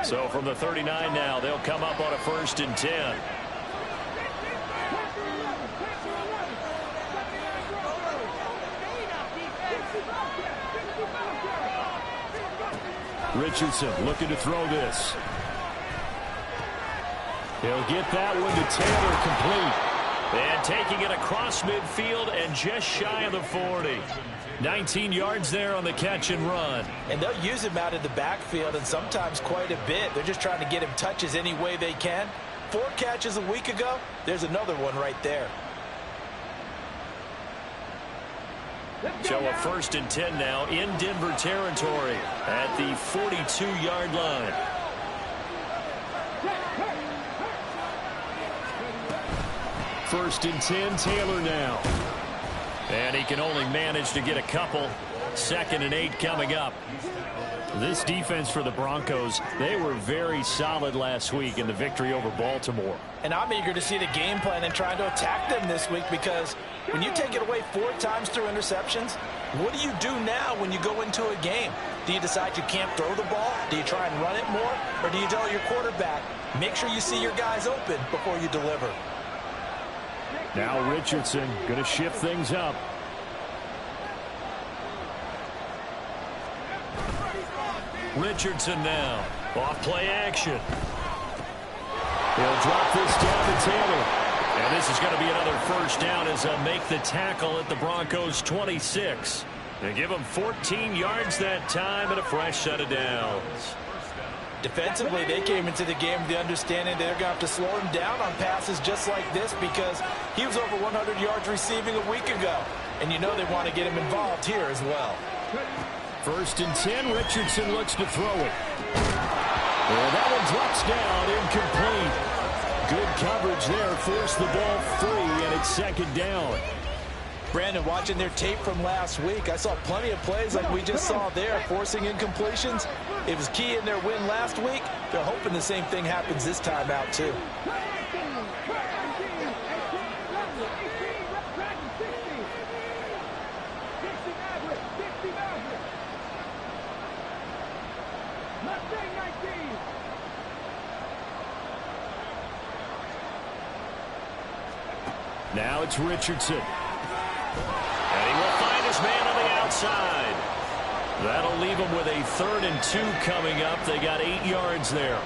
So from the 39 now, they'll come up on a 1st and 10. Richardson looking to throw this. He'll get that one to Taylor, complete. And taking it across midfield and just shy of the 40. 19 yards there on the catch and run. And they'll use him out in the backfield, and sometimes quite a bit. They're just trying to get him touches any way they can. 4 catches a week ago. There's another one right there. So a 1st and 10 now in Denver territory at the 42-yard line. First and 10, Taylor now. And he can only manage to get a couple. 2nd and 8 coming up. This defense for the Broncos, they were very solid last week in the victory over Baltimore. And I'm eager to see the game plan and trying to attack them this week, because when you take it away 4 times through interceptions, what do you do now when you go into a game? Do you decide you can't throw the ball? Do you try and run it more? Or do you tell your quarterback, make sure you see your guys open before you deliver? Now Richardson going to shift things up. Richardson now. Off play action. He'll drop this down to Taylor. And this is going to be another 1st down as they'll make the tackle at the Broncos 26. They give them 14 yards that time and a fresh set of downs. Defensively, they came into the game with the understanding they're going to have to slow him down on passes just like this, because he was over 100 yards receiving a week ago. And you know they want to get him involved here as well. 1st and 10, Richardson looks to throw it. And that one drops down, incomplete. Good coverage there, forced the ball free, and it's 2nd down. Brandon, watching their tape from last week, I saw plenty of plays like we just saw there, forcing incompletions. It was key in their win last week. They're hoping the same thing happens this time out, too. Now it's Richardson. And he will find his man on the outside. That'll leave him with a 3rd and 2 coming up. They got 8 yards there.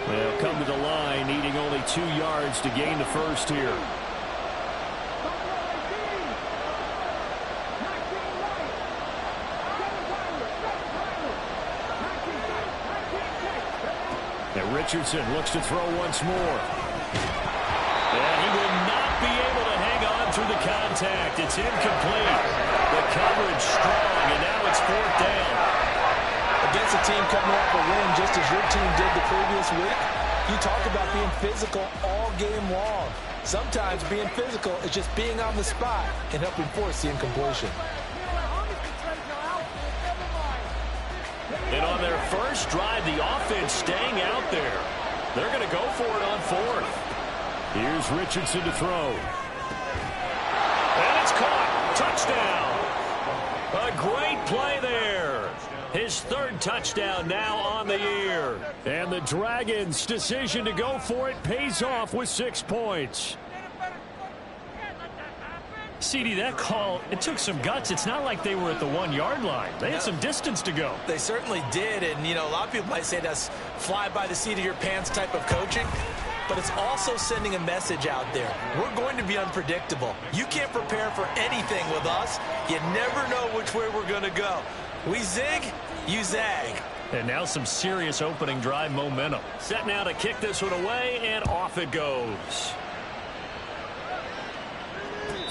They'll come to the line, needing only 2 yards to gain the 1st here. And Richardson looks to throw once more. And he will not be able to hang on through the contact. It's incomplete. The coverage strong, and now it's 4th down. Against a team coming off a win just as your team did the previous week, you talk about being physical all game long. Sometimes being physical is just being on the spot and helping force the incompletion. And on their first drive, the offense staying out there. They're going to go for it on 4th. Here's Richardson to throw. And it's caught. Touchdown. A great play there. His 3rd touchdown now on the year. And the Dragons' decision to go for it pays off with 6 points. CD, that call, it took some guts. It's not like they were at the 1-yard line. They had some distance to go. They certainly did, and, you know, a lot of people might say that's fly by the seat of your pants type of coaching, but it's also sending a message out there. We're going to be unpredictable. You can't prepare for anything with us. You never know which way we're going to go. We zig, you zag. And now some serious opening drive momentum. Set now to kick this one away, and off it goes.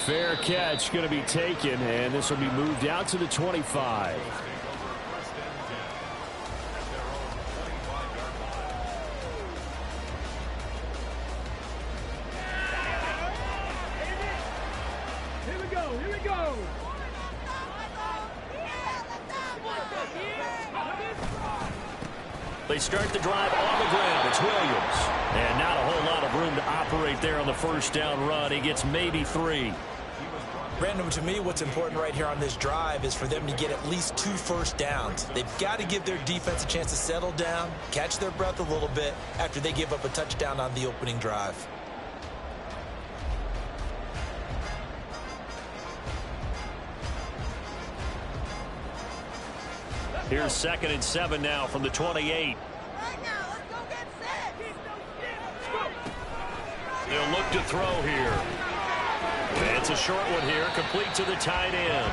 Fair catch going to be taken, and this will be moved out to the 25. Here we go, here we go. They start the drive on the ground. It's Williams. And not a whole lot of room to operate there on the 1st down run. He gets maybe 3. Brandon, to me, what's important right here on this drive is for them to get at least 2 first downs. They've got to give their defense a chance to settle down, catch their breath a little bit after they give up a touchdown on the opening drive. Here's 2nd and 7 now from the 28. They'll look to throw here. It's a short one here, complete to the tight end.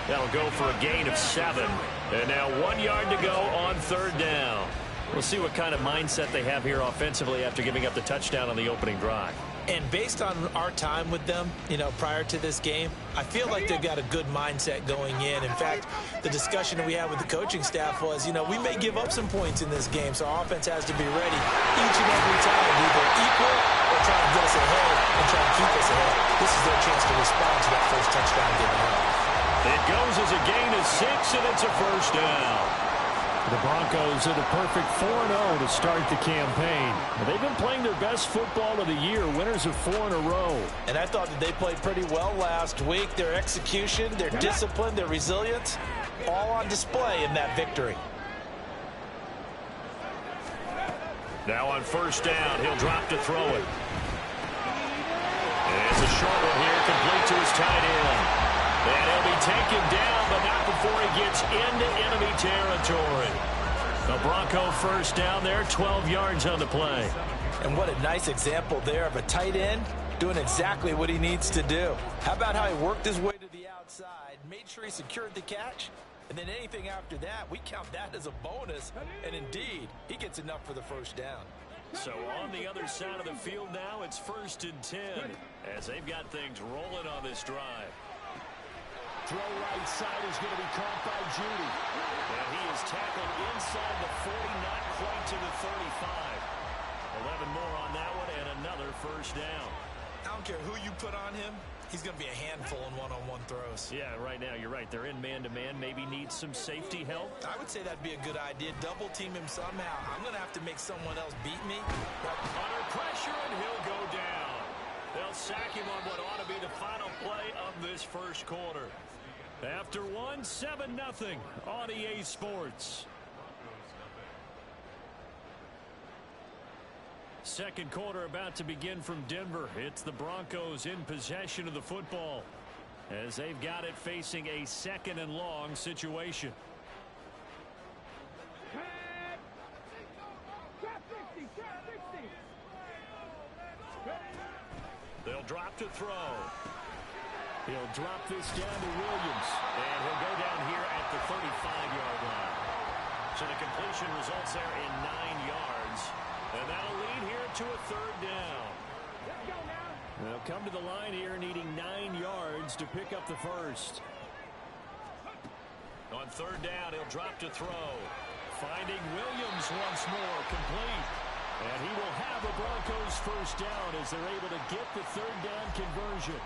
That'll go for a gain of 7. And now 1 yard to go on 3rd down. We'll see what kind of mindset they have here offensively after giving up the touchdown on the opening drive. And based on our time with them, prior to this game, I feel like they've got a good mindset going in. In fact, the discussion that we had with the coaching staff was, we may give up some points in this game, so our offense has to be ready each and every time, either equal or try to get us ahead and try to keep us ahead. This is their chance to respond to that first touchdown given up. It goes as a gain of 6, and it's a first down. The Broncos are the perfect 4-0 to start the campaign. They've been playing their best football of the year, winners of 4 in a row. And I thought that they played pretty well last week. Their execution, their discipline, their resilience, all on display in that victory. Now on 1st down, he'll drop to throw it. And it's a short one here, complete to his tight end. And he'll be taken down, but not before he gets into enemy territory. The Bronco first down there, 12 yards on the play. And what a nice example there of a tight end doing exactly what he needs to do. How about how he worked his way to the outside, made sure he secured the catch, and then anything after that, we count that as a bonus. And indeed, he gets enough for the first down. So on the other side of the field now, it's 1st and 10 as they've got things rolling on this drive. Throw right side is going to be caught by Judy. And he is tackled inside the 40, not quite to the 35. 11 more on that one and another first down. I don't care who you put on him. He's going to be a handful in one-on-one throws. Yeah, right now you're right. They're in man-to-man. Maybe need some safety help. I would say that'd be a good idea. Double team him somehow. I'm going to have to make someone else beat me. Under pressure, and he'll go down. They'll sack him on what ought to be the final play of this first quarter. After 7-0 on EA Sports. Second quarter about to begin from Denver. It's the Broncos in possession of the football as they've got it facing a 2nd and long situation. They'll drop to throw. He'll drop this down to Williams, and he'll go down here at the 35-yard line. So the completion results there in 9 yards, and that'll lead here to a 3rd down. They'll come to the line here needing 9 yards to pick up the first. On 3rd down, he'll drop to throw. Finding Williams once more, complete. And he will have a Broncos first down as they're able to get the 3rd down conversion.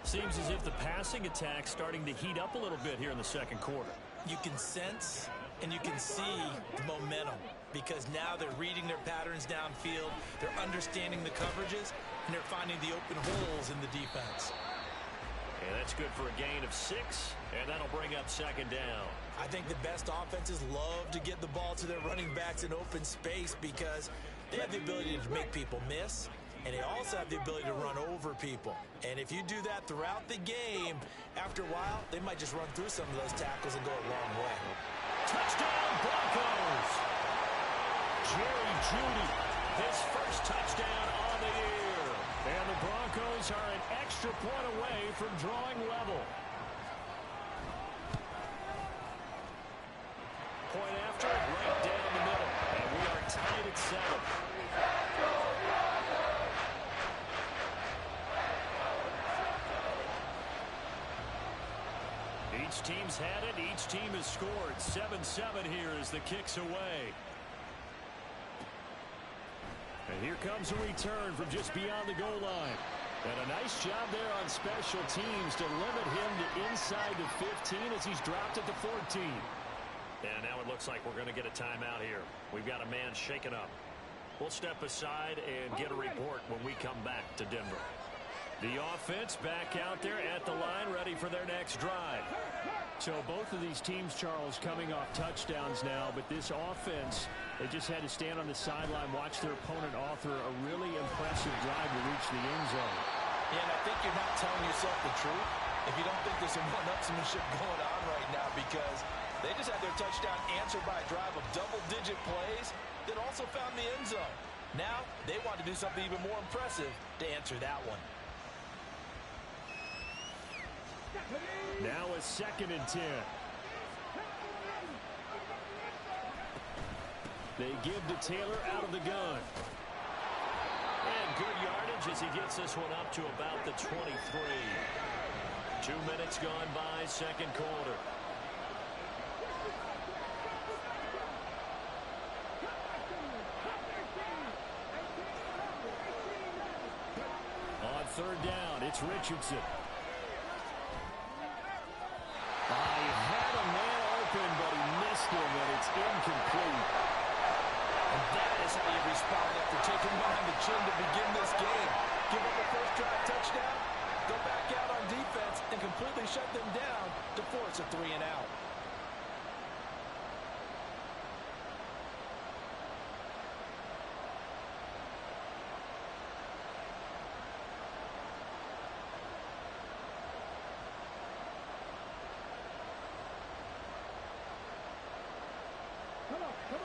Seems as if the passing attack's starting to heat up a little bit here in the second quarter. You can sense and you can see the momentum because now they're reading their patterns downfield, they're understanding the coverages, and they're finding the open holes in the defense. And that's good for a gain of 6, and that'll bring up 2nd down. I think the best offenses love to get the ball to their running backs in open space because they have the ability to make people miss, and they also have the ability to run over people. And if you do that throughout the game, after a while, they might just run through some of those tackles and go a long way. Touchdown, Broncos! Jerry Jeudy, his first touchdown on the year. And the Broncos are an extra point away from drawing level. Point after, right down the middle. And we are tied at 7. Each team's had it. Each team has scored. 7-7 here as the kick's away. And here comes a return from just beyond the goal line. And a nice job there on special teams to limit him to inside the 15 as he's dropped at the 14. And now it looks like we're going to get a timeout here. We've got a man shaken up. We'll step aside and get a report when we come back to Denver. The offense back out there at the line, ready for their next drive. So both of these teams, Charles, coming off touchdowns now, but this offense, they just had to stand on the sideline, watch their opponent author a really impressive drive to reach the end zone. Yeah, and I think you're not telling yourself the truth if you don't think there's some one-upsmanship going on right now, because they just had their touchdown answered by a drive of double-digit plays that also found the end zone. Now they want to do something even more impressive to answer that one. Now a 2nd and 10. They give to Taylor out of the gun. And good yardage as he gets this one up to about the 23. 2 minutes gone by, second quarter. On 3rd down, it's Richardson. He had a man open, but he missed him, and it's incomplete. And that is how you respond after taking behind the chin to begin this game. Give up a first drive touchdown, go back out on defense, and completely shut them down to force a 3-and-out.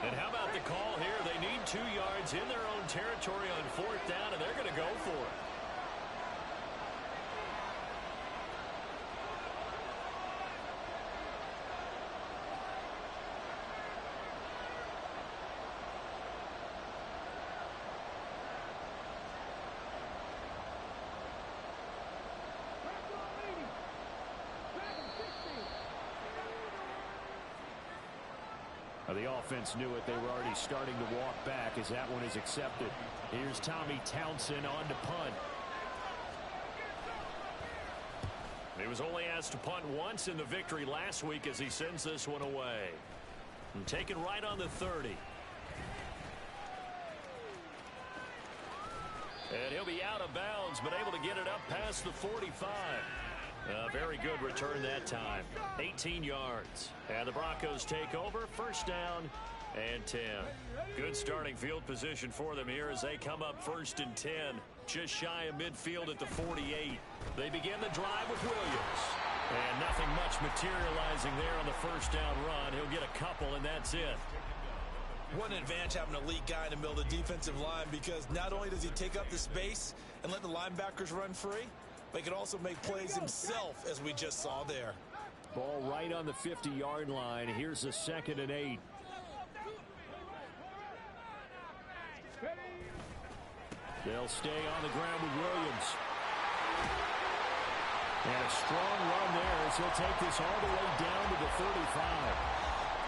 And how about the call here? They need 2 yards in their own territory on 4th down, and they're going to go for it. The offense knew it. They were already starting to walk back as that one is accepted. Here's Tommy Townsend on to punt. He was only asked to punt once in the victory last week as he sends this one away. And taken right on the 30. And he'll be out of bounds, but able to get it up past the 45. A very good return that time. 18 yards. And the Broncos take over. 1st down and 10. Good starting field position for them here as they come up 1st and 10. Just shy of midfield at the 48. They begin the drive with Williams. And nothing much materializing there on the 1st down run. He'll get a couple, and that's it. What an advantage having an elite guy in the middle of the defensive line, because not only does he take up the space and let the linebackers run free, but he can also make plays himself, as we just saw there. Ball right on the 50-yard line. Here's a 2nd and 8. They'll stay on the ground with Williams. And a strong run there as he'll take this all the way down to the 35.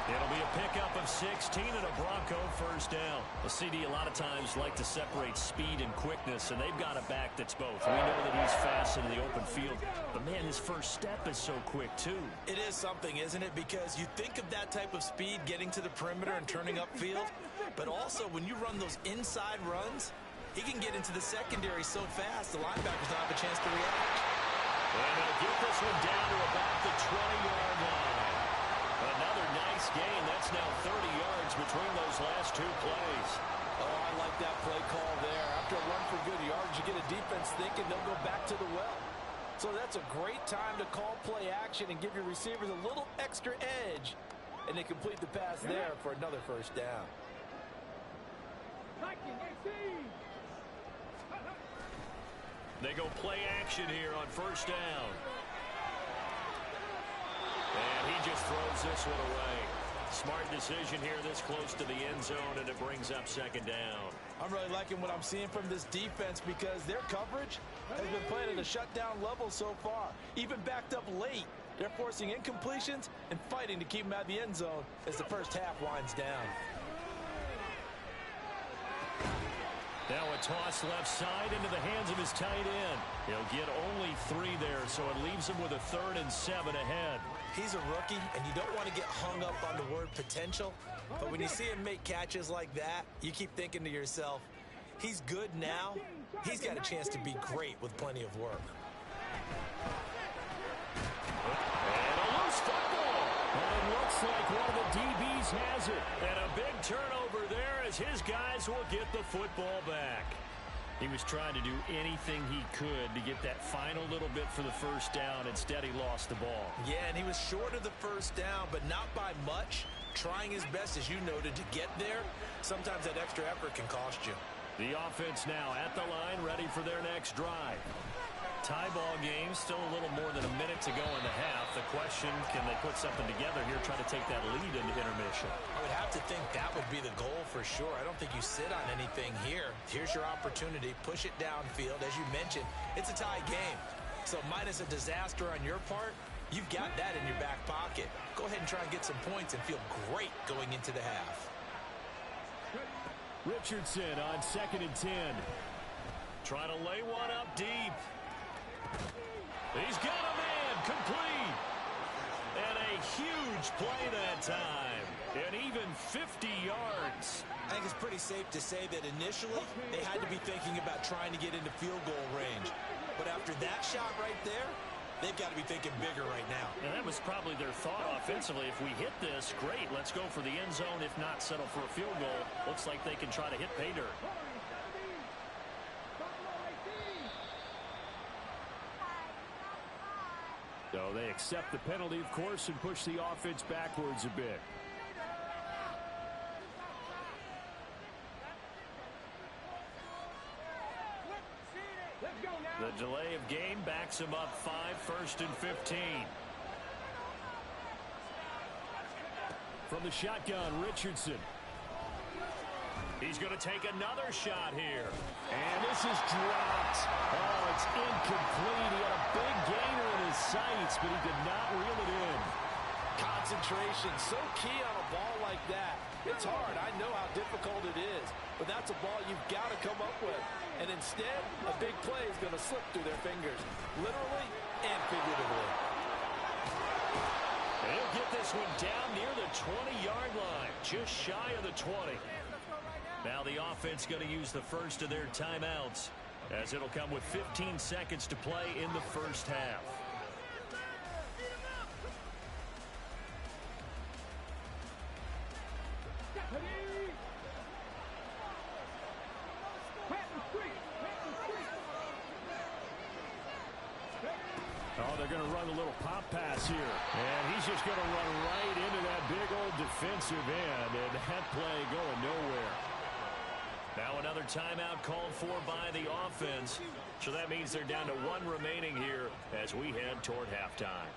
It'll be a pickup of 16 and a Bronco 1st down. The CD a lot of times like to separate speed and quickness, and they've got a back that's both. We know that he's fast in the open field, but man, his first step is so quick too. It is something, isn't it? Because you think of that type of speed getting to the perimeter and turning upfield, but also when you run those inside runs, he can get into the secondary so fast the linebackers don't have a chance to react. And they'll get this one down to about the 20-yard line. Another nice gain. That's now 30 yards between those last 2 plays. Oh, I like that play call there. After a run for good yards, you get a defense thinking they'll go back to the well. So that's a great time to call play action and give your receivers a little extra edge. And they complete the pass there for another 1st down. They go play action here on 1st down. And he just throws this one away. Smart decision here this close to the end zone, and it brings up 2nd down. I'm really liking what I'm seeing from this defense because their coverage has been playing at a shutdown level so far. Even backed up late, they're forcing incompletions and fighting to keep them out of the end zone as the first half winds down. Now a toss left side into the hands of his tight end. He'll get only 3 there, so it leaves him with a 3rd and 7 ahead. He's a rookie, and you don't want to get hung up on the word potential. But when you see him make catches like that, you keep thinking to yourself, He's good now. He's got a chance to be great with plenty of work. And a loose football. And it looks like one of the DBs has it. And a big turnover there as his guys will get the football back. He was trying to do anything he could to get that final little bit for the first down. Instead, he lost the ball. Yeah, and he was short of the first down, but not by much. Trying his best, as you noted, to get there. Sometimes that extra effort can cost you. The offense now at the line, ready for their next drive. Tie ball game, still a little more than a minute to go in the half. The question, can they put something together here, try to take that lead into intermission? I would have to think that would be the goal for sure. I don't think you sit on anything here. Here's your opportunity. Push it downfield. As you mentioned, it's a tie game. So minus a disaster on your part, you've got that in your back pocket. Go ahead and try and get some points and feel great going into the half. Richardson on 2nd and 10. Trying to lay one up deep. He's got a man complete. And a huge play that time. And even 50 yards. I think it's pretty safe to say that initially they had to be thinking about trying to get into field goal range. But after that shot right there, they've got to be thinking bigger right now. And that was probably their thought offensively. If we hit this, great. Let's go for the end zone. If not, settle for a field goal. Looks like they can try to hit pay dirt. So they accept the penalty, of course, and push the offense backwards a bit. The delay of game backs him up 5, 1st and 15. From the shotgun, Richardson. He's going to take another shot here. And this is dropped. Oh, it's incomplete. He had a big gainer in his sights, but he did not reel it in. Concentration, so key on a ball like that. It's hard. I know how difficult it is, but that's a ball you've got to come up with. And instead, a big play is going to slip through their fingers, literally and figuratively. He'll get this one down near the 20-yard line, just shy of the 20. Now the offense going to use the first of their timeouts, as it'll come with 15 seconds to play in the first half. Oh, they're going to run a little pop pass here. And he's just going to run right into that big old defensive end. And that play going nowhere. Now another timeout called for by the offense. So that means they're down to 1 remaining here as we head toward halftime.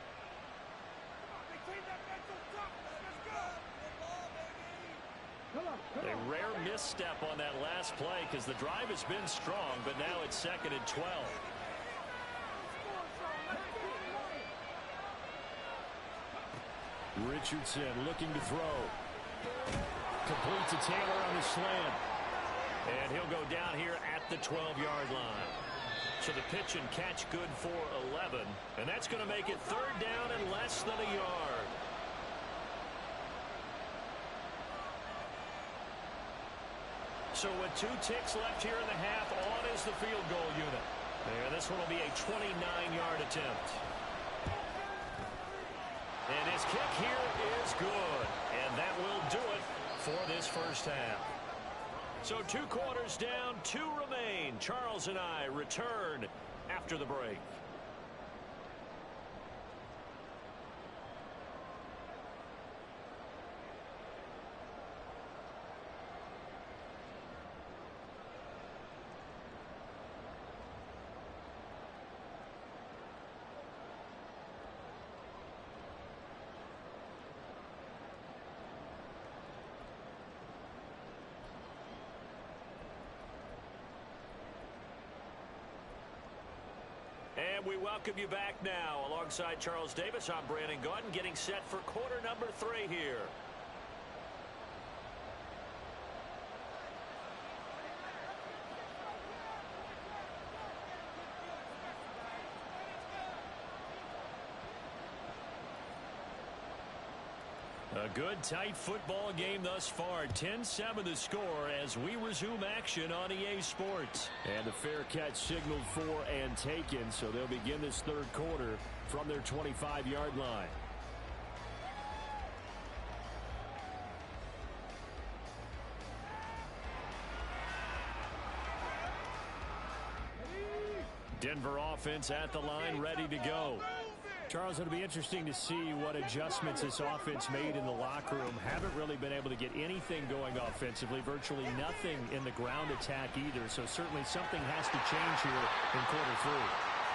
A rare misstep on that last play because the drive has been strong, but now it's 2nd and 12. Richardson looking to throw. Complete to Taylor on the slant. And he'll go down here at the 12-yard line. So the pitch and catch good for 11. And that's going to make it 3rd down and less than a yard. So with 2 ticks left here in the half, on is the field goal unit. And this one will be a 29-yard attempt. And his kick here is good. And that will do it for this first half. So 2 quarters down, 2 remain. Charles and I return after the break. And we welcome you back now. Alongside Charles Davis, I'm Brandon Gaudin, getting set for quarter number 3 here. A good, tight football game thus far. 10-7 the score as we resume action on EA Sports. And the fair catch signaled for and taken, so they'll begin this third quarter from their 25-yard line. Denver offense at the line, ready to go. Charles, it'll be interesting to see what adjustments this offense made in the locker room. Haven't really been able to get anything going offensively, virtually nothing in the ground attack either. So certainly something has to change here in quarter three.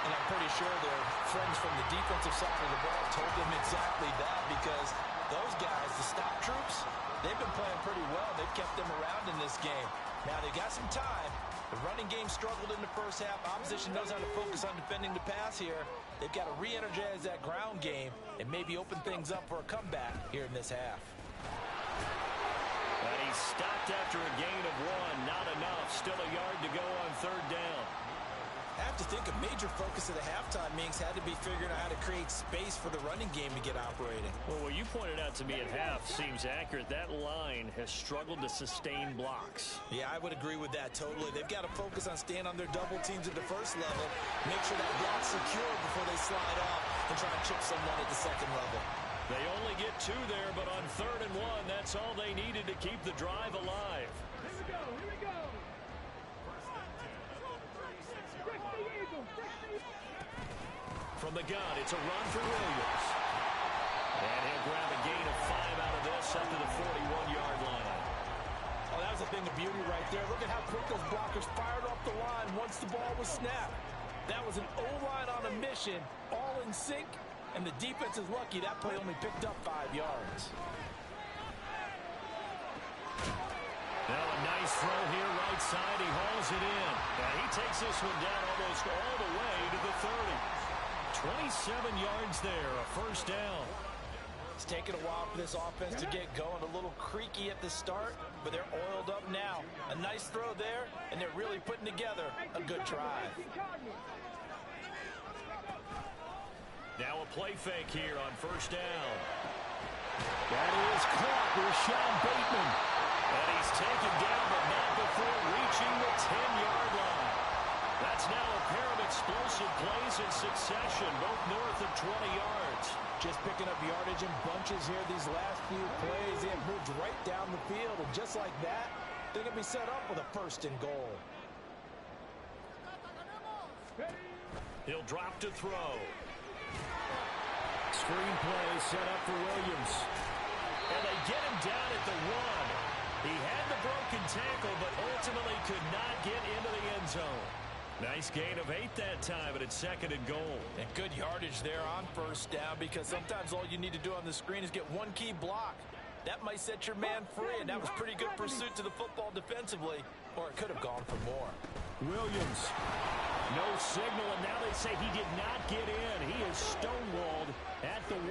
And I'm pretty sure their friends from the defensive side of the ball told them exactly that, because those guys, the stop troops, they've been playing pretty well. They've kept them around in this game. Now they've got some time. The running game struggled in the first half. Opposition knows how to focus on defending the pass here. They've got to re-energize that ground game and maybe open things up for a comeback here in this half. But he stopped after a gain of 1. Not enough. Still a yard to go on third down. I have to think a major focus of the halftime meetings had to be figuring out how to create space for the running game to get operating. Well, what you pointed out to me at half seems accurate. That line has struggled to sustain blocks. Yeah, I would agree with that totally. They've got to focus on staying on their double teams at the first level, make sure that block's secure before they slide off and try and chip someone at the second level. They only get 2 there, but on 3rd and 1, that's all they needed to keep the drive alive. Here we go, here we go. From the gun, it's a run for Williams. And he'll grab a gain of 5 out of this up to the 41-yard line. Oh, that was a thing of beauty right there. Look at how quick those blockers fired off the line once the ball was snapped. That was an O-line on a mission, all in sync, and the defense is lucky that play only picked up 5 yards. Now a nice throw here right side. He hauls it in. And he takes this one down almost all the way to the 30. 27 yards there, a first down. It's taken a while for this offense to get going. A little creaky at the start, but they're oiled up now. A nice throw there, and they're really putting together a good drive. Now a play fake here on first down. That is caught with Sean Bateman. And he's taken down, but not before reaching the 10-yard line. That's now a pair of explosive plays in succession, both north of 20 yards. Just picking up yardage in bunches here these last few plays. They have moved right down the field, and just like that, they can be set up with a 1st and goal. He'll drop to throw. Screen play set up for Williams. And they get him down at the 1. He had the broken tackle, but ultimately could not get into the end zone. Nice gain of 8 that time, but it's 2nd and goal. And good yardage there on first down, because sometimes all you need to do on the screen is get one key block. That might set your man free, and that was pretty good pursuit to the football defensively, or it could have gone for more. Williams. No signal, and now they say he did not get in. He is stonewalled at the 1.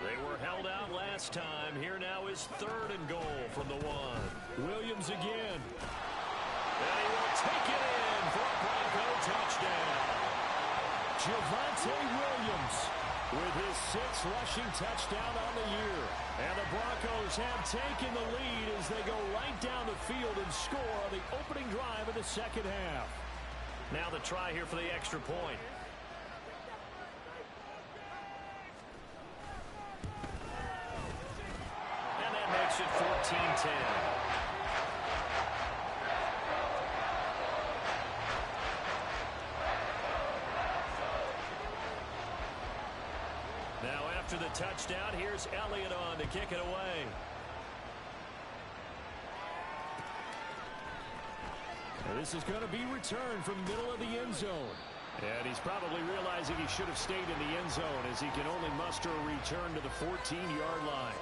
They were held out last time. Here now is 3rd and goal from the 1. Williams again. And he will take it in for a Bronco touchdown. Javonte Williams with his 6th rushing touchdown on the year. And the Broncos have taken the lead as they go right down the field and score on the opening drive of the second half. Now the try here for the extra point. And that makes it 14-10. Now after the touchdown, here's Elliott on to kick it away. And this is going to be returned from the middle of the end zone. And he's probably realizing he should have stayed in the end zone as he can only muster a return to the 14-yard line.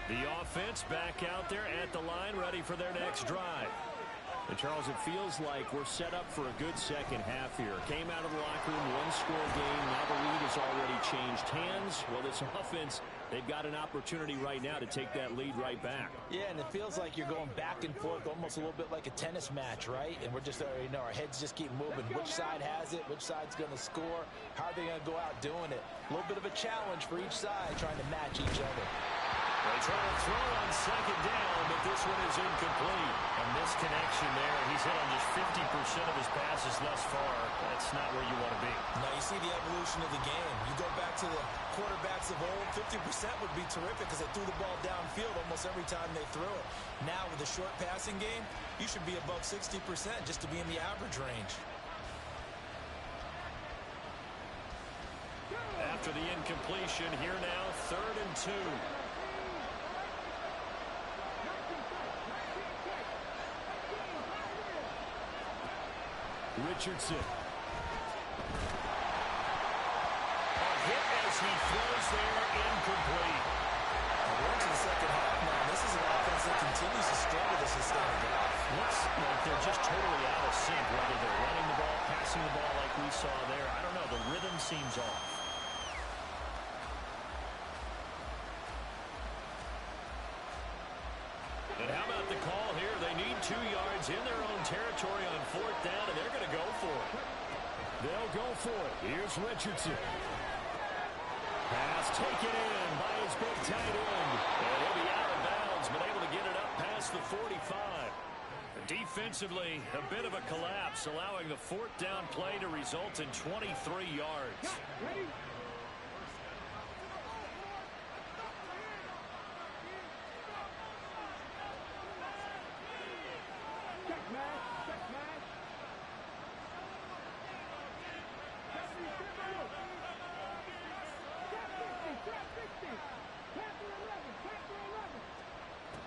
The offense back out there at the line, ready for their next drive. And Charles, it feels like we're set up for a good second half here. Came out of the locker room, 1-score game. Now the lead is has already changed hands. Well, this offense, they've got an opportunity right now to take that lead right back. Yeah, and it feels like you're going back and forth almost a little bit like a tennis match, right? And we're just, our heads just keep moving. Which side has it? Which side's going to score? How are they going to go out doing it? A little bit of a challenge for each side trying to match each other. They try to throw on second down, but this one is incomplete. A misconnection there. He's hit on just 50% of his passes thus far. That's not where you want to be. Now you see the evolution of the game. You go back to the quarterbacks of old, 50% would be terrific because they threw the ball downfield almost every time they threw it. Now with a short passing game, you should be above 60% just to be in the average range. After the incompletion, here now, 3rd and 2. Richardson. A hit as he throws there, incomplete. We're into the second half now. This is an offense that continues to struggle to sustain a drive. Looks like they're just totally out of sync, whether they're running the ball, passing the ball like we saw there. I don't know. The rhythm seems off. And how about the call here? They need 2 yards in their own territory on 4th down, and they're going to go for it. They'll go for it. Here's Richardson. Pass taken in by his big tight end. And he'll be out of bounds, but able to get it up past the 45. Defensively, a bit of a collapse, allowing the 4th down play to result in 23 yards.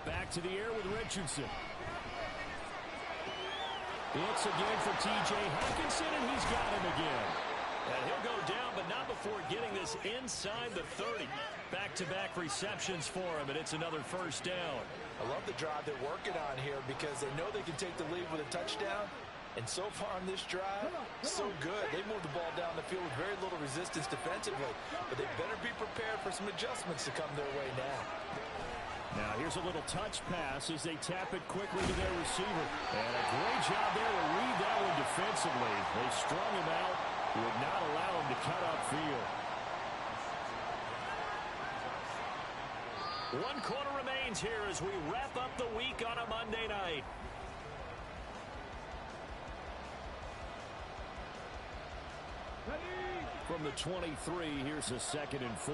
Back to the air with Richardson. It's again for T.J. Hawkinson, and he's got him again. And he'll go down, but not before getting this inside the 30. Back-to-back receptions for him, and it's another 1st down. I love the drive they're working on here because they know they can take the lead with a touchdown. And so far on this drive, so good. They moved the ball down the field with very little resistance defensively. But they better be prepared for some adjustments to come their way now. Now here's a little touch pass as they tap it quickly to their receiver. And a great job there to read that one defensively. They strung him out, would not allow him to cut upfield. 1 quarter remains here as we wrap up the week on a Monday night. From the 23, here's a 2nd and 4.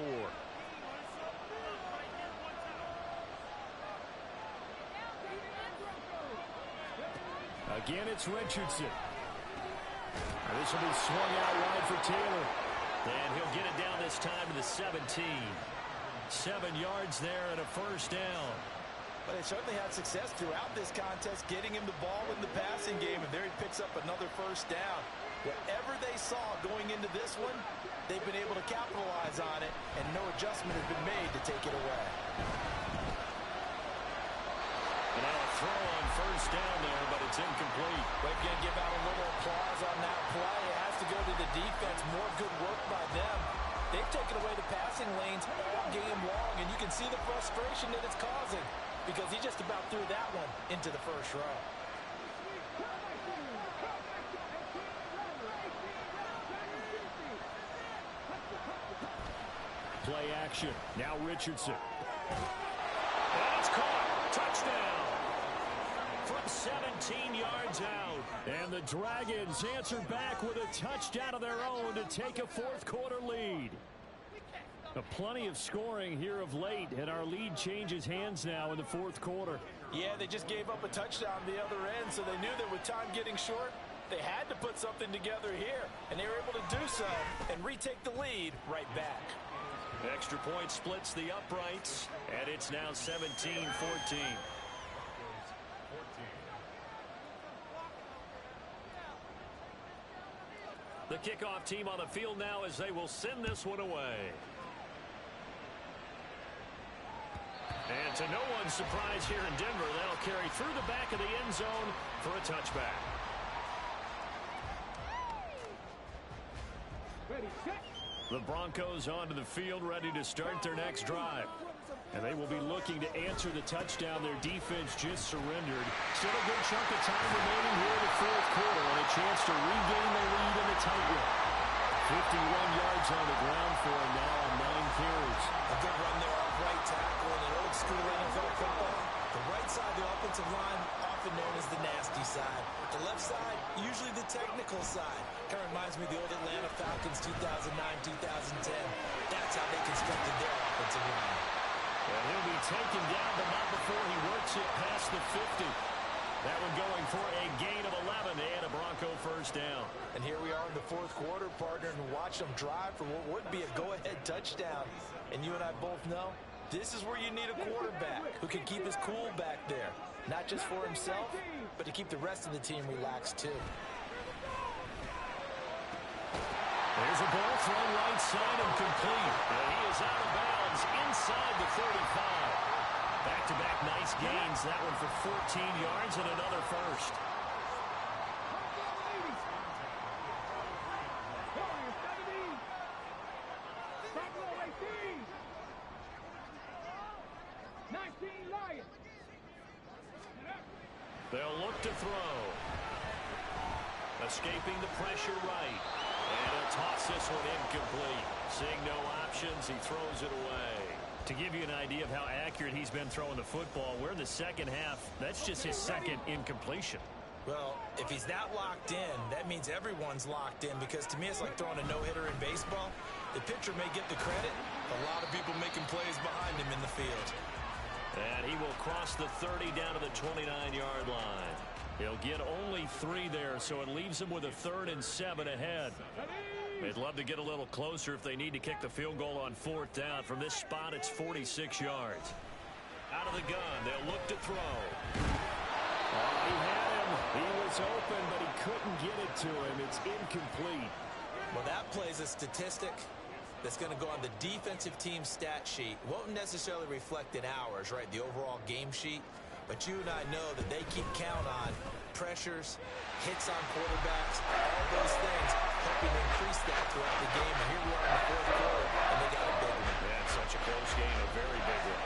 Again, it's Richardson. This will be swung out wide for Taylor. And he'll get it down this time to the 17. 7 yards there and a 1st down. But they certainly had success throughout this contest, getting him the ball in the passing game, and there he picks up another 1st down. Whatever they saw going into this one, they've been able to capitalize on it, and no adjustment has been made to take it away. And now a throw on 1st down there, but it's incomplete. We're going to give out a little applause on that play. It has to go to the defense. More good work by them. They've taken away the passing lanes all game long, and you can see the frustration that it's causing because he just about threw that one into the 1st row. Play action. Now Richardson. And it's caught. Touchdown. From 17 yards out. And the Dragons answer back with a touchdown of their own to take a 4th quarter lead. Plenty of scoring here of late, and our lead changes hands now in the 4th quarter. Yeah, they just gave up a touchdown the other end, so they knew that with time getting short, they had to put something together here, and they were able to do so and retake the lead right back. Extra point splits the uprights, and it's now 17-14. The kickoff team on the field now as they will send this one away. And to no one's surprise here in Denver, they'll carry through the back of the end zone for a touchback. The Broncos onto the field, ready to start their next drive. And they will be looking to answer the touchdown their defense just surrendered. Still a good chunk of time remaining here in the fourth quarter, and a chance to regain the lead in the tightrope. 51 yards on the ground for him now on 9 carries. A good run there off right tackle in an old school NFL football. The right side of the offensive line, often known as the nasty side. The left side, usually the technical side. Kind of reminds me of the old Atlanta Falcons 2009, 2010. That's how they constructed their offensive line. And he'll be taken down, but not before he works it past the 50. That one going for a gain of 11 and a Bronco first down. And here we are in the fourth quarter, partner, and watch them drive for what would be a go-ahead touchdown. And you and I both know this is where you need a quarterback who can keep his cool back there. Not just for himself, but to keep the rest of the team relaxed too. There's a ball thrown right side and complete. And he is out of bounds inside the 35. Back-to-back nice gains. That one for 14 yards and another first. They'll look to throw. Escaping the pressure right. And he'll toss this one incomplete. Seeing no options, he throws it away. To give you an idea of how accurate he's been throwing the football, we're in the second half. That's just his second incompletion. Well, if he's not locked in, that means everyone's locked in, because to me it's like throwing a no-hitter in baseball. The pitcher may get the credit. A lot of people making plays behind him in the field. And he will cross the 30 down to the 29-yard line. He'll get only 3 there, so it leaves him with a 3rd and 7 ahead. They'd love to get a little closer if they need to kick the field goal on 4th down. From this spot, it's 46 yards. Out of the gun, they'll look to throw. Oh, he had him. He was open, but he couldn't get it to him. It's incomplete. Well, that plays a statistic that's going to go on the defensive team stat sheet. Won't necessarily reflect in ours, right, the overall game sheet. But you and I know that they keep count on pressures, hits on quarterbacks, all those things, helping increase that throughout the game. And here we are in the fourth quarter, and they got a big one. Yeah, it's such a close game, a very big one.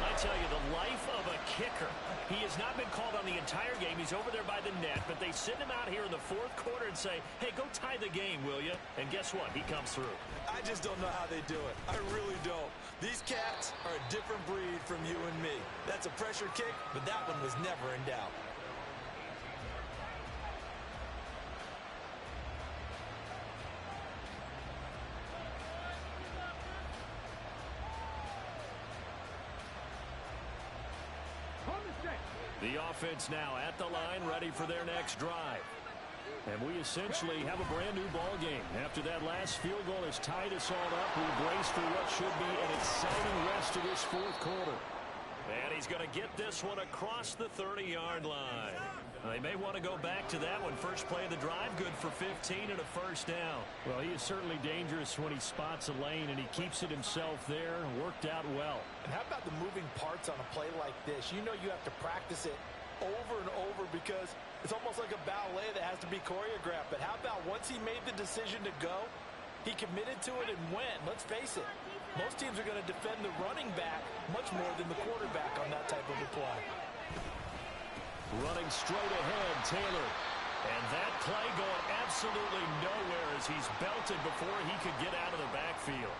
I tell you, the life of a kicker. He has not been called on the entire game. He's over there by the net, but they send him out here in the fourth quarter and say, hey, go tie the game, will you? And guess what? He comes through. I just don't know how they do it. I really don't. These cats are a different breed from you and me. That's a pressure kick, but that one was never in doubt. The offense now at the line, ready for their next drive. And we essentially have a brand new ball game. After that last field goal has tied us all up, we brace for what should be an exciting rest of this fourth quarter. And he's going to get this one across the 30-yard line. They may want to go back to that one. First play of the drive, good for 15 and a first down. Well, he is certainly dangerous when he spots a lane, and he keeps it himself there. Worked out well. And how about the moving parts on a play like this? You know you have to practice it over and over because it's almost like a ballet that has to be choreographed. But how about once he made the decision to go, he committed to it and went. Let's face it, most teams are going to defend the running back much more than the quarterback on that type of a play. Running straight ahead, Taylor. And that play going absolutely nowhere as he's belted before he could get out of the backfield.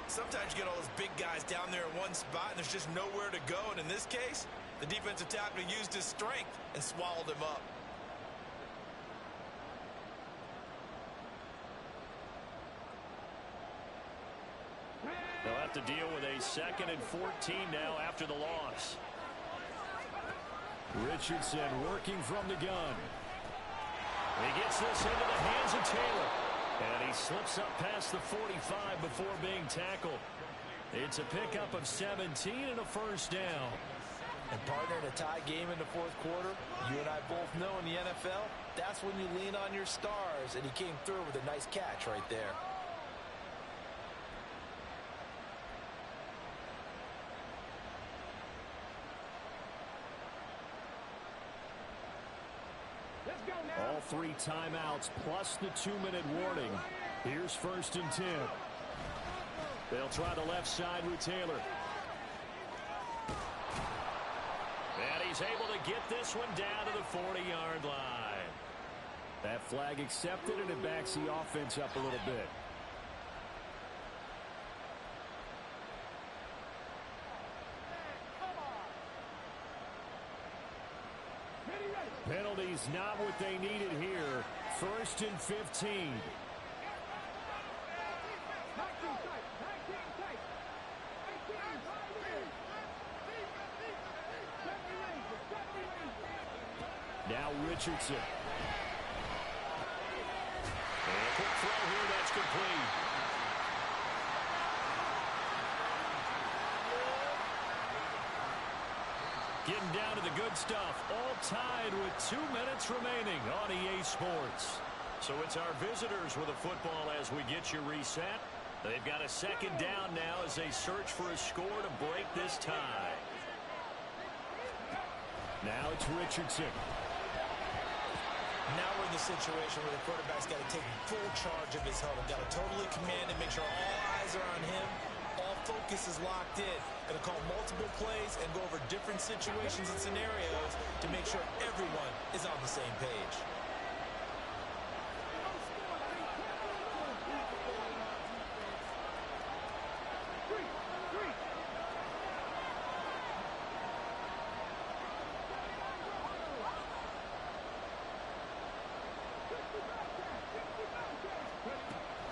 Sometimes you get all those big guys down there in one spot and there's just nowhere to go. And in this case, the defensive tackle used his strength and swallowed him up. They'll have to deal with a 2nd and 14 now after the loss. Richardson working from the gun. He gets this into the hands of Taylor. And he slips up past the 45 before being tackled. It's a pickup of 17 and a first down. And partner, in a tie game in the fourth quarter, you and I both know in the NFL, that's when you lean on your stars. And he came through with a nice catch right there. All 3 timeouts plus the 2-minute warning. Here's 1st and 10. They'll try the left side with Taylor. And he's able to get this one down to the 40-yard line. That flag accepted, and it backs the offense up a little bit. Penalties not what they needed here. 1st and 15. Now Richardson. And a quick throw here, that's complete. Getting down to the good stuff. All tied with 2 minutes remaining on EA Sports. So it's our visitors with the football as we get you reset. They've got a 2nd down now as they search for a score to break this tie. Now it's Richardson. Now we're in the situation where the quarterback's got to take full charge of his huddle. Got to totally command and make sure all eyes are on him. All focus is locked in. Going to call multiple plays and go over different situations and scenarios to make sure everyone is on the same page.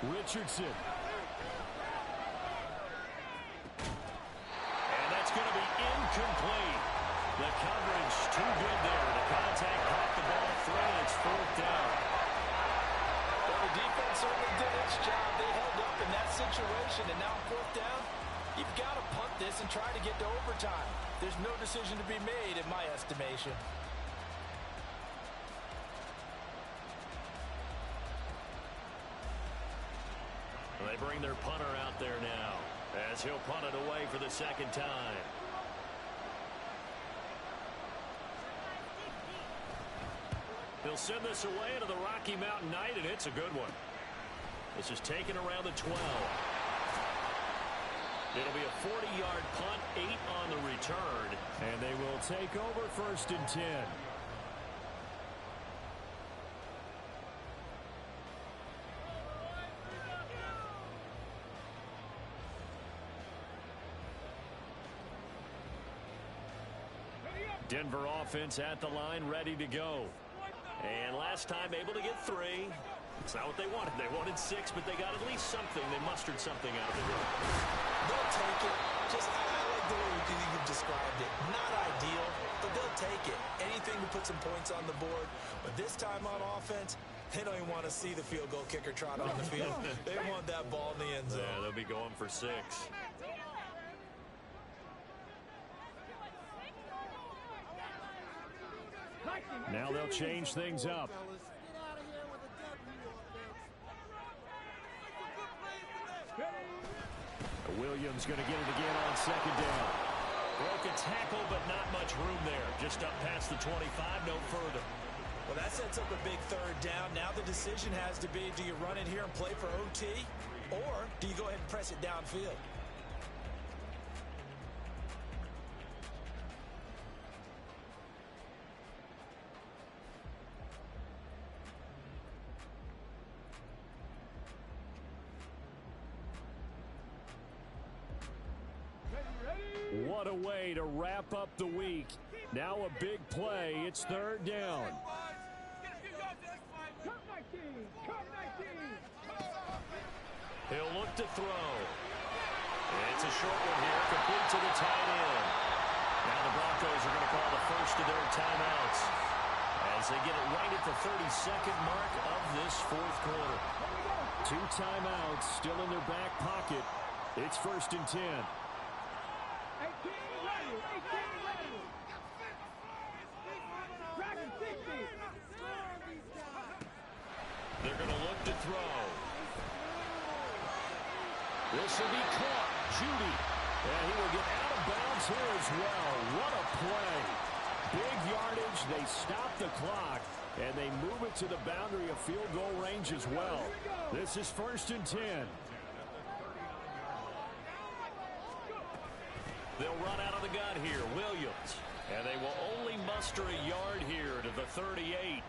Richardson. And that's going to be incomplete. The coverage too good there. The contact caught the ball free. It's 4th down. Well, the defense certainly did its job. They held up in that situation, and now 4th down, you've got to punt this and try to get to overtime. There's no decision to be made in my estimation. They bring their punter out there now as he'll punt it away for the 2nd time. He'll send this away into the Rocky Mountain Night, and it's a good one. This is taken around the 12. It'll be a 40-yard punt, 8 on the return. And they will take over 1st and 10. Denver offense at the line, ready to go. And last time able to get 3. It's not what they wanted. They wanted 6, but they got at least something. They mustered something out of the run. They'll take it. Just, I like the way you've described it. Not ideal, but they'll take it. Anything to put some points on the board. But this time on offense, they don't even want to see the field goal kicker trot on the field. They want that ball in the end zone. Yeah, they'll be going for 6. Now they'll change things up. Williams going to get it again on 2nd down. Broke a tackle, but not much room there. Just up past the 25, no further. Well, that sets up a big 3rd down. Now the decision has to be, do you run it here and play for OT, or do you go ahead and press it downfield? What a way to wrap up the week. Now a big play. It's 3rd down. He'll look to throw. It's a short one here, complete to the tight end. Now the Broncos are going to call the first of their timeouts as they get it right at the 32nd mark of this 4th quarter. 2 timeouts still in their back pocket. It's 1st and 10. They're going to look to throw. This will be caught. Judy. And he will get out of bounds here as well. What a play. Big yardage. They stop the clock. And they move it to the boundary of field goal range as well. This is 1st and 10. They'll run out of the gun here. Williams. And they will only muster a yard here to the 38.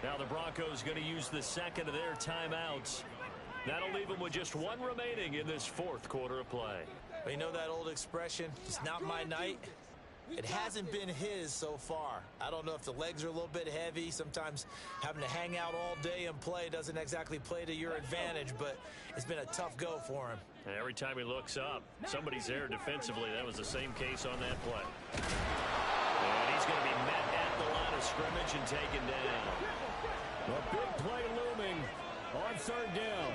Now the Broncos going to use the second of their timeouts. That'll leave them with just one remaining in this 4th quarter of play. You know that old expression, it's not my night? It hasn't been his so far. I don't know if the legs are a little bit heavy. Sometimes having to hang out all day and play doesn't exactly play to your advantage, but it's been a tough go for him. And every time he looks up, somebody's there defensively. That was the same case on that play. And he's going to be met at the line of scrimmage and taken down. A big play looming on 3rd down.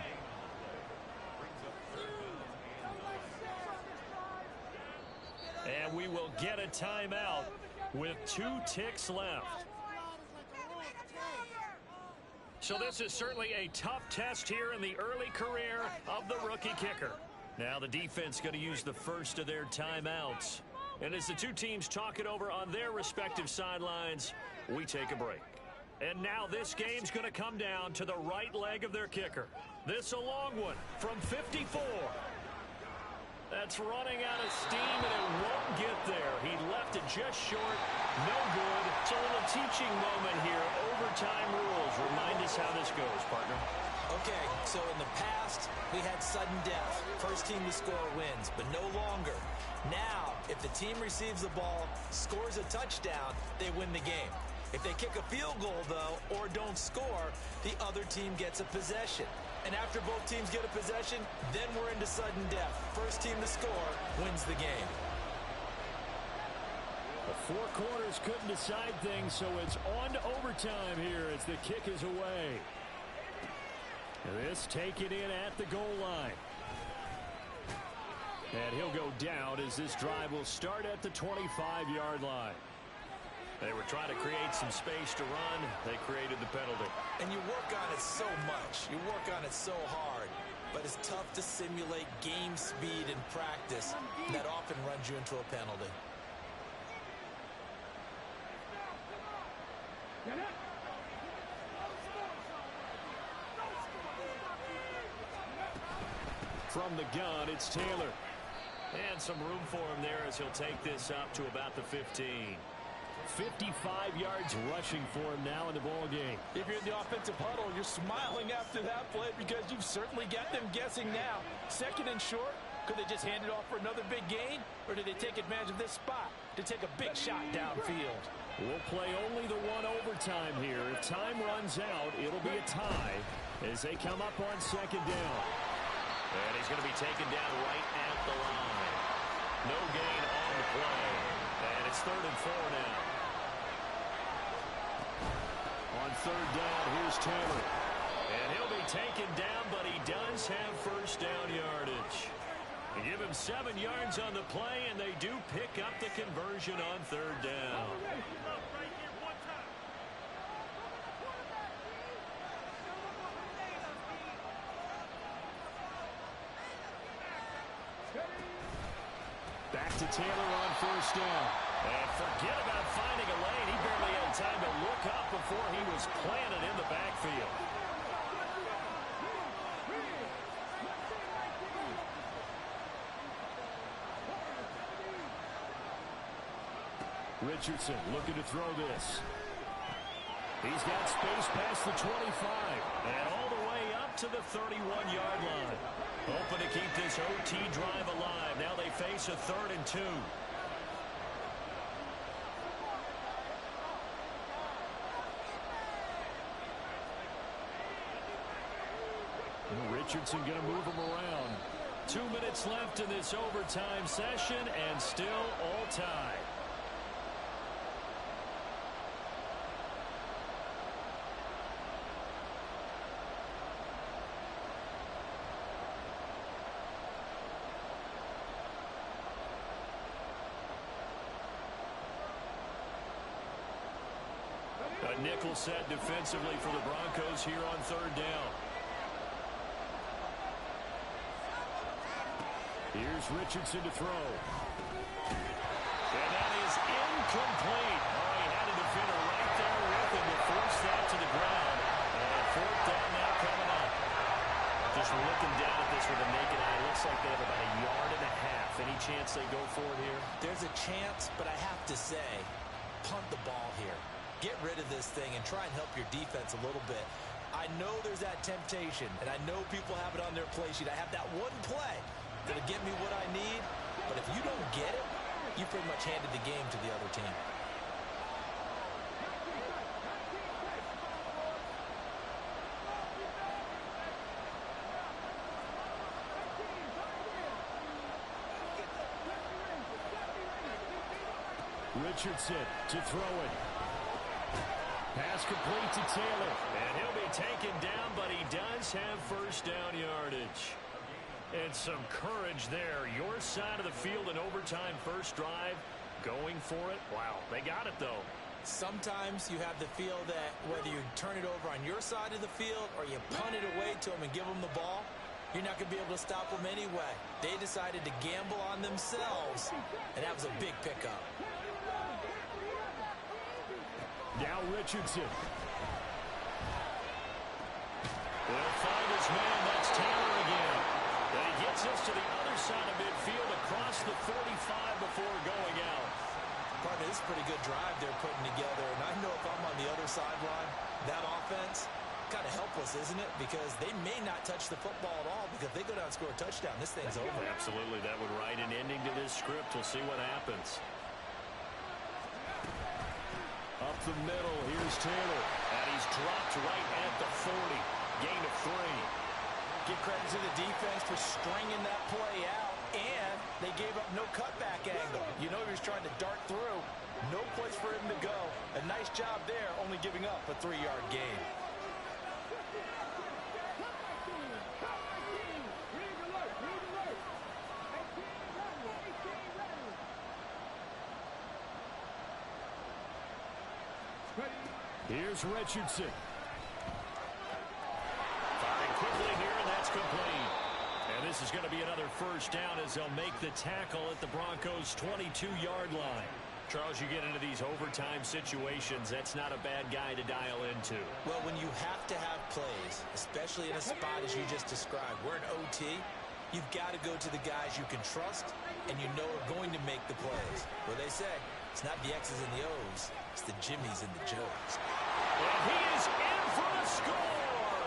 And we will get a timeout with 2 ticks left. So this is certainly a tough test here in the early career of the rookie kicker. Now the defense going to use the first of their timeouts. And as the two teams talk it over on their respective sidelines, we take a break. And now this game's going to come down to the right leg of their kicker. This a long one from 54. That's running out of steam, and it won't get there. He left it just short. No good. It's a little teaching moment here. Overtime rules. Remind us how this goes, partner. Okay, so in the past, we had sudden death. First team to score wins, but no longer. Now, if the team receives the ball, scores a touchdown, they win the game. If they kick a field goal, though, or don't score, the other team gets a possession. And after both teams get a possession, then we're into sudden death. First team to score wins the game. The 4 quarters couldn't decide things, so it's on to overtime here as the kick is away. And this taken in at the goal line. And he'll go down as this drive will start at the 25-yard line. They were trying to create some space to run. They created the penalty. And you work on it so much. You work on it so hard. But it's tough to simulate game speed in practice. That often runs you into a penalty. From the gun, it's Taylor. And some room for him there as he'll take this up to about the 15. 55 yards rushing for him now in the ball game. If you're in the offensive huddle, you're smiling after that play because you've certainly got them guessing now. 2nd and short, could they just hand it off for another big gain? Or did they take advantage of this spot to take a big shot downfield? We'll play only the 1 overtime here. If time runs out, it'll be a tie as they come up on 2nd down. And he's going to be taken down right at the line. No gain on the play. And it's 3rd and 4 now. On 3rd down, here's Taylor. And he'll be taken down, but he does have 1st down yardage. They give him 7 yards on the play, and they do pick up the conversion on 3rd down. Back to Taylor on 1st down. And forget about finding a lane. He barely had time to look up before he was planted in the backfield. Richardson looking to throw this. He's got space past the 25. And all the way up to the 31-yard line. Hoping to keep this OT drive alive. Now they face a 3rd and 2. Richardson going to move him around. 2 minutes left in this overtime session, and still all tied. A nickel set defensively for the Broncos here on 3rd down. Here's Richardson to throw. And that is incomplete. Oh, he had a defender right there with him to force that Just looking down at this with a naked eye, looks like they have about a yard and a half. Any chance they go for it here? There's a chance, but I have to say, punt the ball here. Get rid of this thing and try and help your defense a little bit. I know there's that temptation, and I know people have it on their play sheet. I have that one play that'll get me what I need, but if you don't get it, you pretty much handed the game to the other team. Richardson to throw it. Pass complete to Taylor. And he'll be taken down, but he does have first down yardage. And some courage there. Your side of the field in overtime first drive. Going for it. Wow, they got it, though. Sometimes you have the feel that whether you turn it over on your side of the field or you punt it away to them and give them the ball, you're not going to be able to stop them anyway. They decided to gamble on themselves, and that was a big pickup. Now Richardson. They'll find his man. That's Taylor again. And he gets us to the other side of midfield across the 45 before going out. Partner, this is a pretty good drive they're putting together. And I know if I'm on the other sideline, that offense, kind of helpless, isn't it? Because they may not touch the football at all, because if they go down and score a touchdown, this thing's over. Absolutely. That would write an ending to this script. We'll see what happens. Up the middle, here's Taylor. And he's dropped right at the 40. Gain of 3. Give credit to the defense for stringing that play out, and they gave up no cutback angle. You know he was trying to dart through. No place for him to go. A nice job there, only giving up a 3-yard gain. Here's Richardson. Firing quickly here, and that's complete. And this is going to be another first down as they'll make the tackle at the Broncos' 22-yard line. Charles, you get into these overtime situations, that's not a bad guy to dial into. Well, when you have to have plays, especially in a spot as you just described, we're in OT, you've got to go to the guys you can trust and you know are going to make the plays. What they say, it's not the X's and the O's, it's the Jimmies and the Joes. And he is in for the score!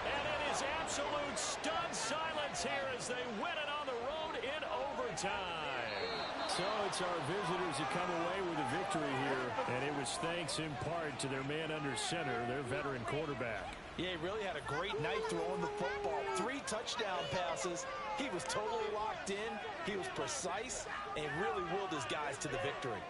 And it is absolute stud silence here as they win it on the road in overtime. So it's our visitors that come away with a victory here, and it was thanks in part to their man under center, their veteran quarterback. Yeah, he really had a great night throwing the football. 3 touchdown passes. He was totally locked in. He was precise and really willed his guys to the victory.